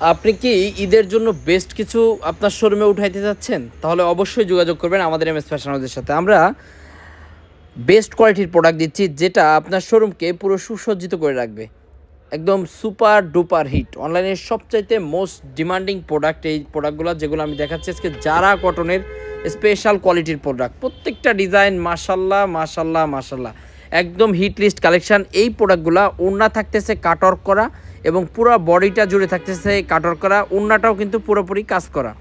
আপনি কি ঈদের জন্য বেস্ট কিছু আপনার শোরুমে উঠাইতে যাচ্ছেন? তাহলে অবশ্যই যোগাযোগ করবেন আমাদের এমএস ফ্যাশন হাউসের সাথে। আমরা বেস্ট কোয়ালিটির প্রোডাক্ট দিচ্ছি, যেটা আপনার শোরুমকে পুরো সুসজ্জিত করে রাখবে। একদম সুপার ডুপার হিট, অনলাইনের সবচাইতে মোস্ট ডিমান্ডিং প্রোডাক্ট এই প্রোডাক্টগুলো, যেগুলো আমি দেখাচ্ছি আজকে। জারা কটনের স্পেশাল কোয়ালিটির প্রোডাক্ট, প্রত্যেকটা ডিজাইন মাশাল্লাহ মাশাল্লাহ মাশাল্লাহ, একদম হিট লিস্ট কালেকশান। এই প্রোডাক্টগুলো ওড়না থাকতেছে কাটওয়ার্ক করা, এবং পুরো বডিটা জুড়ে থাকতেছে কাটওয়ার্ক করা, ওড়নাটাও কিন্তু পুরোপুরি কাজ করা।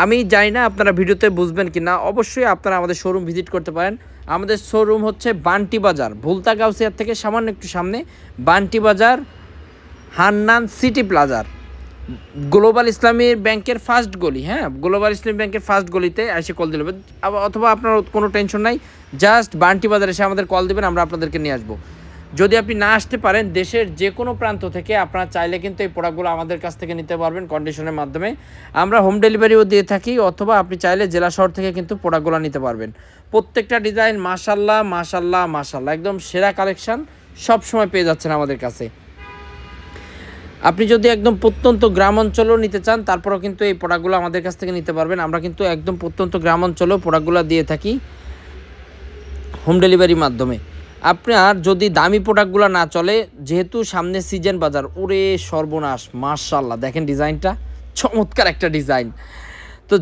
আমি জানি না আপনারা ভিডিওতে বুঝবেন কি না, অবশ্যই আপনারা আমাদের শোরুম ভিজিট করতে পারেন। আমাদের শোরুম হচ্ছে বান্টি বাজার, ভুলতা গাউসিয়ার থেকে সামান্য একটু সামনে, বান্টি বাজার, হান্নান সিটি প্লাজার, গ্লোবাল ইসলামী ব্যাংকের ফার্স্ট গলি। হ্যাঁ, গ্লোবাল ইসলামী ব্যাংকের ফার্স্ট গলিতে এসে কল দিলে, অথবা আপনার কোনো টেনশন নাই, জাস্ট বান্টি বাজার এসে আমাদের কল দেবেন, আমরা আপনাদেরকে নিয়ে আসবো। যদি আপনি না আসতে পারেন, দেশের যে কোনো প্রান্ত থেকে আপনারা চাইলে কিন্তু এই প্রোডাক্টগুলো আমাদের কাছ থেকে নিতে পারবেন কন্ডিশনের মাধ্যমে। আমরা হোম ডেলিভারিও দিয়ে থাকি, অথবা আপনি চাইলে জেলা শহর থেকে কিন্তু প্রোডাক্টগুলো নিতে পারবেন। প্রত্যেকটা ডিজাইন মাশাল্লাহ মাশাল্লাহ মাশাল্লাহ, একদম সেরা কালেকশান সব সময় পেয়ে যাচ্ছেন আমাদের কাছে। আপনি যদি একদম প্রত্যন্ত গ্রাম অঞ্চলেও নিতে চান, তারপরেও কিন্তু এই প্রোডাক্টগুলো আমাদের কাছ থেকে নিতে পারবেন। আমরা কিন্তু একদম প্রত্যন্ত গ্রাম অঞ্চলেও প্রোডাক্টগুলো দিয়ে থাকি হোম ডেলিভারির মাধ্যমে। আপনার যদি দামি প্রোডাক্টগুলো না চলে, যেহেতু সামনে সিজন বাজার, ওরে সর্বনাশ মাশাল্লাহ, দেখেন ডিজাইনটা চমৎকার একটা ডিজাইন। তো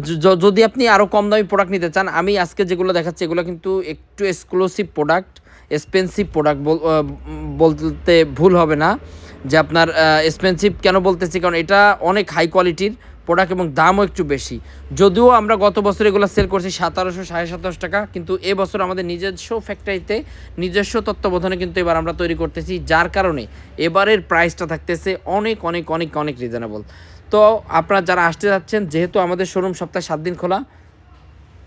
যদি আপনি আরও কম দামি প্রোডাক্ট নিতে চান, আমি আজকে যেগুলো দেখাচ্ছি এগুলো কিন্তু একটু এক্সক্লুসিভ প্রোডাক্ট, এক্সপেন্সিভ প্রোডাক্ট বলতে ভুল হবে না যে আপনার এক্সপেন্সিভ কেন বলতেছি, কারণ এটা অনেক হাই কোয়ালিটির প্রোডাক্ট এবং দামও একটু বেশি। যদিও আমরা গত বছর এগুলো সেল করছি 1700 1750 টাকা, কিন্তু এবছর আমাদের নিজস্ব ফ্যাক্টরিতে নিজস্ব তত্ত্বাবধানে কিন্তু এবার আমরা তৈরি করতেছি, যার কারণে এবারের প্রাইসটা থাকতেছে অনেক অনেক অনেক অনেক রিজনেবল। তো আপনারা যারা আসতে যাচ্ছেন, যেহেতু আমাদের শোরুম সপ্তাহে 7 দিন খোলা,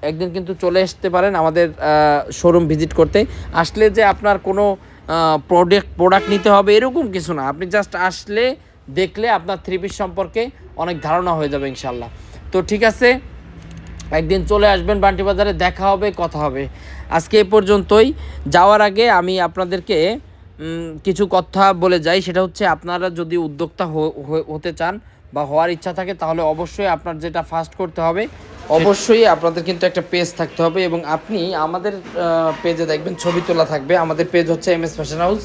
একদিন কিন্তু চলে আসতে পারেন আমাদের শোরুম ভিজিট করতে। আসলে যে আপনার কোনো প্রোডাক্ট নিতে হবে এরকম কিছু না, আপনি জাস্ট আসলে দেখলে আপনার থ্রি পিস সম্পর্কে অনেক ধারণা হয়ে যাবে ইনশাল্লাহ। তো ঠিক আছে, একদিন চলে আসবেন বান্টি বাজারে, দেখা হবে, কথা হবে। আজকে এ পর্যন্তই। যাওয়ার আগে আমি আপনাদেরকে কিছু কথা বলে যাই, সেটা হচ্ছে আপনারা যদি উদ্যোক্তা হতে চান বা হওয়ার ইচ্ছা থাকে, তাহলে অবশ্যই আপনার যেটা ফার্স্ট করতে হবে, অবশ্যই আপনাদের কিন্তু একটা পেজ থাকতে হবে, এবং আপনি আমাদের পেজে দেখবেন ছবি তোলা থাকবে। আমাদের পেজ হচ্ছে এমএস ফ্যাশন হাউস,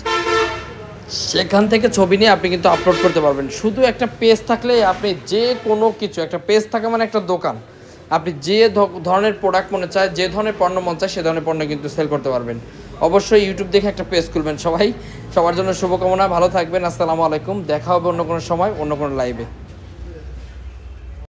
সেখান থেকে ছবি নিয়ে আপনি কিন্তু আপলোড করতে পারবেন। শুধু একটা পেজ থাকলে আপনি যে কোনো কিছু, একটা পেজ থাকা মানে একটা দোকান, আপনি যে ধরনের প্রোডাক্ট মনে চায়, যে ধরনের পণ্য মনে চায়, সে ধরনের পণ্য কিন্তু সেল করতে পারবেন। অবশ্যই ইউটিউব দেখে একটা পেজ খুলবেন। সবার জন্য শুভকামনা, ভালো থাকবেন। আসসালামু আলাইকুম, দেখা হবে অন্য কোনো সময় অন্য কোনো লাইভে।